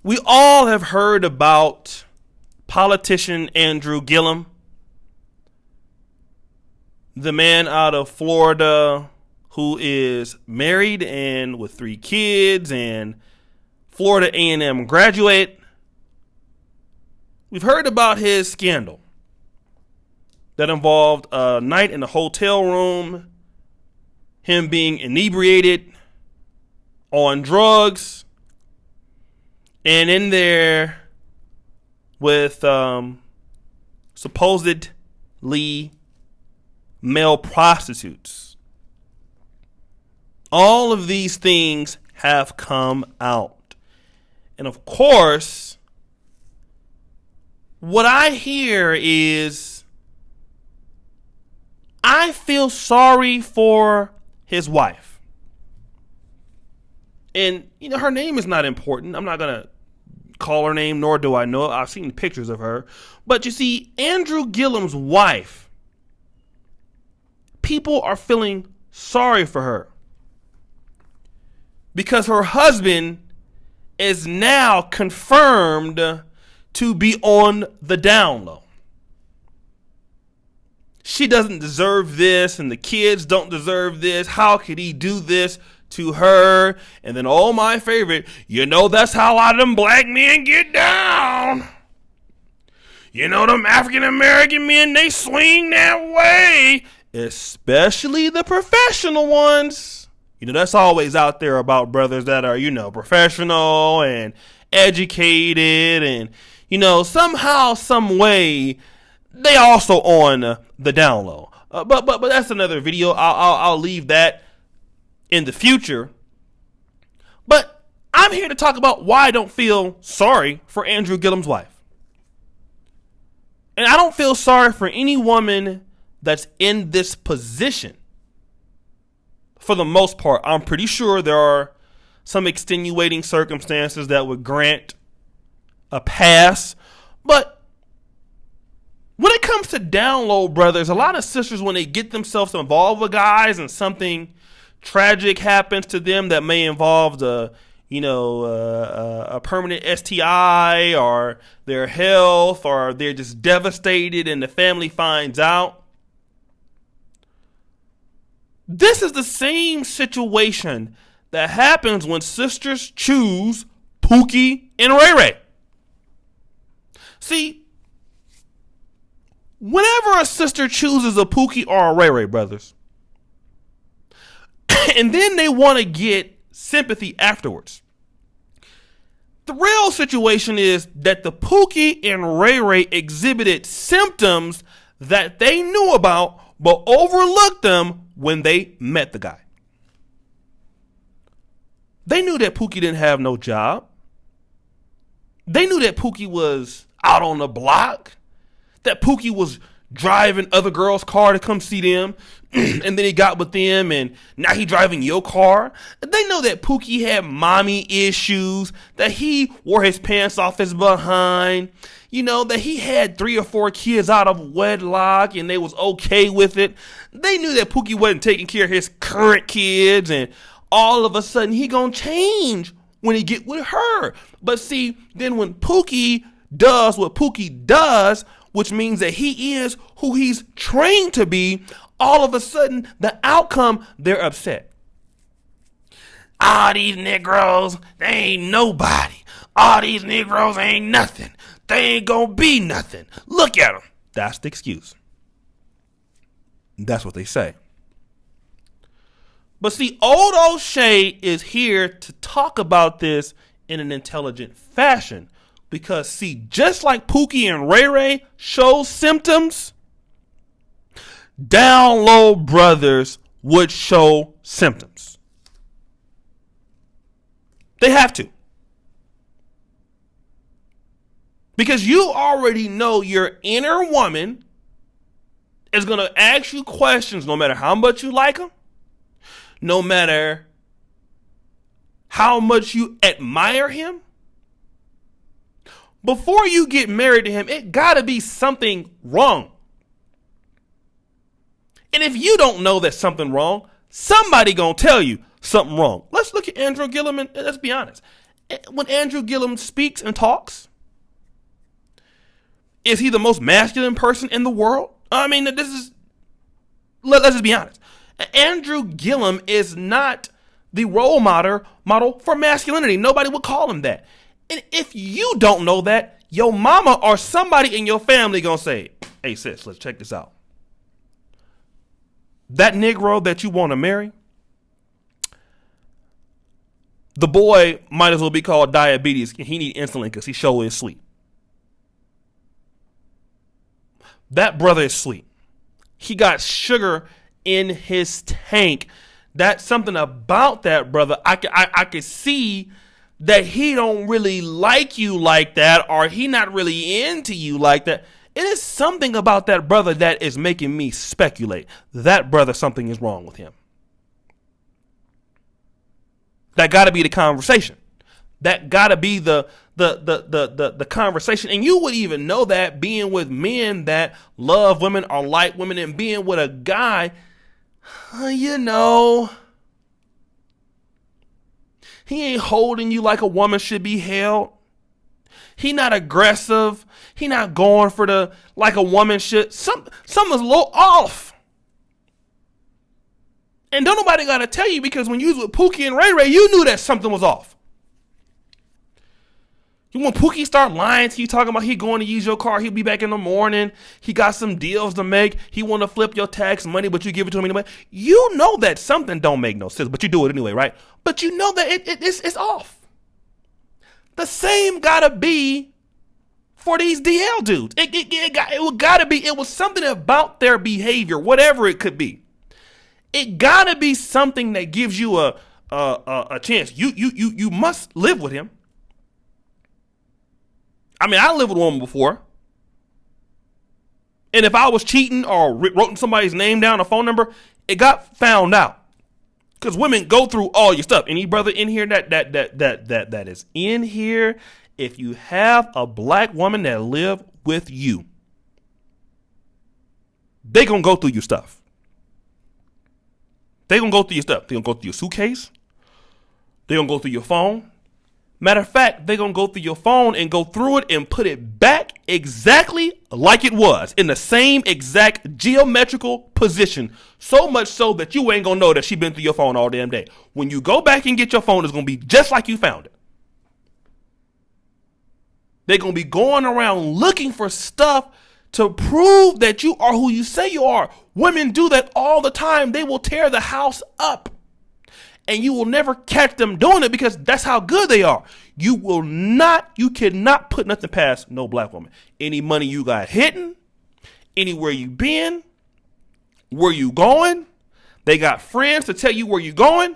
We all have heard about politician Andrew Gillum, the man out of Florida who is married and with 3 kids and Florida A&M graduate. We've heard about his scandal that involved a night in a hotel room, him being inebriated, on drugs, and in there with supposedly male prostitutes. All of these things have come out. And of course, what I hear is, I feel sorry for his wife. And, her name is not important. I'm not going to call her name, nor do I know it. I've seen pictures of her. But you see, Andrew Gillum's wife, people are feeling sorry for her because her husband is now confirmed to be on the down low. She doesn't deserve this, and the kids don't deserve this. How could he do this to her? And then, my favorite, that's how a lot of them black men get down. Them African American men, they swing that way, especially the professional ones. That's always out there about brothers that are, professional and educated and, somehow, some way, they also on the down low. But that's another video. I'll leave that in the future. But I'm here to talk about why I don't feel sorry for Andrew Gillum's wife. And I don't feel sorry for any woman that's in this position. For the most part, I'm pretty sure there are some extenuating circumstances that would grant a pass. But when it comes to down low brothers, a lot of sisters, when they get themselves involved with guys and something tragic happens to them that may involve a permanent STI or their health, or they're just devastated and the family finds out. This is the same situation that happens when sisters choose Pookie and Ray Ray. See, whenever a sister chooses a Pookie or a Ray Ray, brothers, and then they want to get sympathy afterwards, the real situation is that the Pookie and Ray Ray exhibited symptoms that they knew about but overlooked them when they met the guy. They knew that Pookie didn't have no job. They knew that Pookie was out on the block, that Pookie was driving other girls' car to come see them, and then he got with them, and now he driving your car. They know that Pookie had mommy issues, that he wore his pants off his behind, that he had 3 or 4 kids out of wedlock, and they was okay with it. They knew that Pookie wasn't taking care of his current kids, and all of a sudden he gonna change when he get with her. But see, then when Pookie does what Pookie does, which means that he is who he's trained to be, all of a sudden, the outcome, they're upset. All these Negroes, they ain't nobody. All these Negroes ain't nothing. They ain't gonna be nothing. Look at them. That's the excuse. That's what they say. But see, old O'Shea is here to talk about this in an intelligent fashion. Because, see, just like Pookie and Ray Ray show symptoms, down low brothers would show symptoms. They have to. Because you already know your inner woman is going to ask you questions no matter how much you like them, no matter how much you admire him. Before you get married to him, it gotta be something wrong. And if you don't know there's something wrong, somebody gonna tell you something wrong. Let's look at Andrew Gillum and let's be honest. when Andrew Gillum speaks and talks, is he the most masculine person in the world? I mean, let's just be honest. Andrew Gillum is not the role model for masculinity. Nobody would call him that. And if you don't know that, your mama or somebody in your family gonna say, hey sis, let's check this out. That Negro that you want to marry, the boy might as well be called diabetes. He need insulin because he sure is sweet. That brother is sweet. He got sugar in his tank. That's something about that brother. I could see that he don't really like you like that, or he not really into you like that. It is something about that brother that is making me speculate. That brother, something is wrong with him. That got to be the conversation. That got to be the conversation. And you would even know that being with men that love women or like women, and being with a guy, you know, he ain't holding you like a woman should be held. He not aggressive. He not going for the like a woman should. Something's a little off. And don't nobody got to tell you, because when you was with Pookie and Ray Ray, you knew that something was off. When Pookie start lying to you, talking about he going to use your car, he'll be back in the morning, he got some deals to make, he want to flip your tax money, but you give it to him anyway. You know that something don't make no sense, but you do it anyway, right? But you know that it's off. The same gotta be for these DL dudes. It was something about their behavior, whatever it could be. It gotta be something that gives you a chance. You must live with him. I mean, I lived with a woman before. And if I was cheating or wrote somebody's name down, a phone number, it got found out. Because women go through all your stuff. Any brother in here that is in here, if you have a black woman that live with you, they gonna go through your stuff. They gonna go through your stuff. They gonna go through your suitcase. They gonna go through your phone. Matter of fact, they're going to go through your phone and go through it and put it back exactly like it was, in the same exact geometrical position. So much so that you ain't going to know that she been through your phone all damn day. When you go back and get your phone, it's going to be just like you found it. They're going to be going around looking for stuff to prove that you are who you say you are. Women do that all the time. They will tear the house up. And you will never catch them doing it, because that's how good they are. You cannot put nothing past no black woman. Any money you got hidden, anywhere you been, where you going, they got friends to tell you where you going,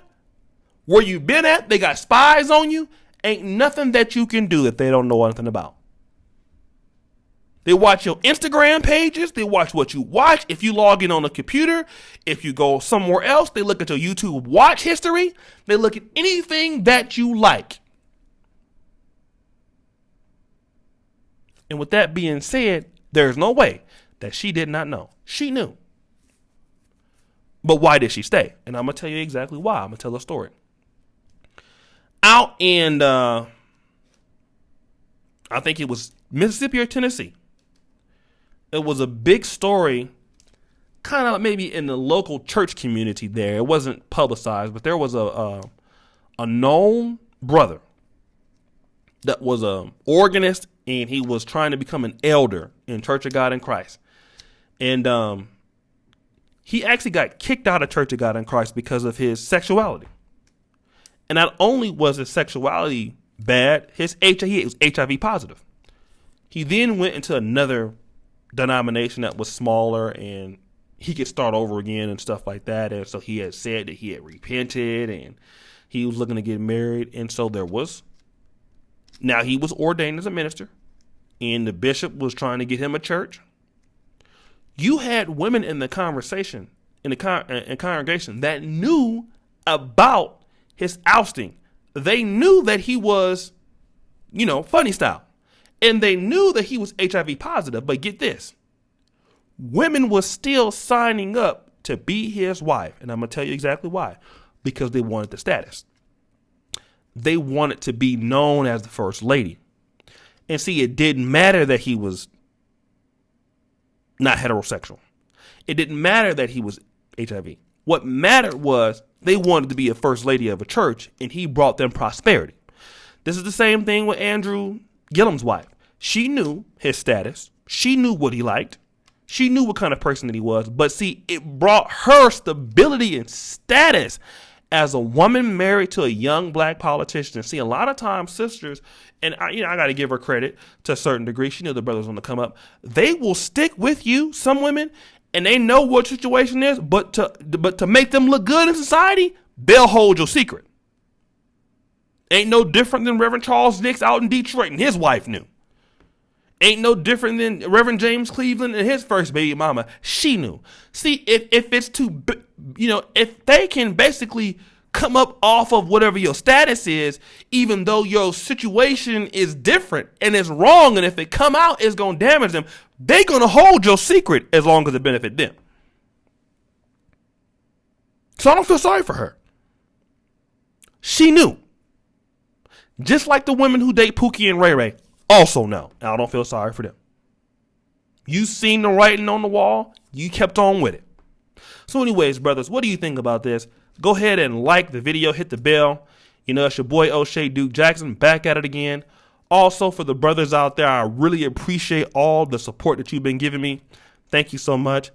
where you been at, they got spies on you. Ain't nothing that you can do that they don't know anything about. They watch your Instagram pages. They watch what you watch. If you log in on a computer, if you go somewhere else, they look at your YouTube watch history. They look at anything that you like. And with that being said, there's no way that she did not know. She knew. But why did she stay? And I'm going to tell you exactly why. I'm going to tell a story. Out in, I think it was Mississippi or Tennessee. It was a big story, kind of maybe in the local church community there. It wasn't publicized, but there was a known brother that was an organist, and he was trying to become an elder in Church of God in Christ. And he actually got kicked out of Church of God in Christ because of his sexuality. And not only was his sexuality bad, he was HIV positive. He then went into another denomination that was smaller, and he could start over again and stuff like that. And so he had said that he had repented and he was looking to get married. And so now he was ordained as a minister, and the bishop was trying to get him a church. You had women in the conversation, in the congregation, that knew about his ousting. They knew that he was, funny style. And they knew that he was HIV positive. But get this. Women were still signing up to be his wife. And I'm going to tell you exactly why. Because they wanted the status. they wanted to be known as the first lady. And see, it didn't matter that he was not heterosexual. It didn't matter that he was HIV. What mattered was they wanted to be a first lady of a church, and he brought them prosperity. This is the same thing with Andrew Gillum's wife. She knew his status. She knew what he liked. She knew what kind of person that he was. But see, it brought her stability and status as a woman married to a young black politician. And see, a lot of times sisters, and I got to give her credit to a certain degree. She knew the brothers want to come up. They will stick with you, some women, and they know what situation is, but to make them look good in society, they'll hold your secret. Ain't no different than Reverend Charles Nix out in Detroit, and his wife knew. Ain't no different than Reverend James Cleveland and his first baby mama. She knew. See, if it's too, if they can basically come up off of whatever your status is, even though your situation is different and it's wrong, and if it come out, it's going to damage them, they're going to hold your secret as long as it benefit them. So I don't feel sorry for her. She knew. Just like the women who date Pookie and Ray Ray also know. And I don't feel sorry for them. You seen the writing on the wall. You kept on with it. So anyways, brothers, what do you think about this? Go ahead and like the video. Hit the bell. It's your boy O'Shea Duke Jackson back at it again. Also, for the brothers out there, I really appreciate all the support that you've been giving me. Thank you so much.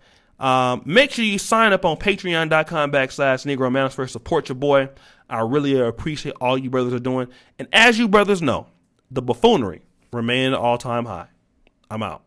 Make sure you sign up on patreon.com/Negro Manosphere. Support your boy. I really appreciate all you brothers are doing. And as you brothers know, the buffoonery remain at an all-time high. I'm out.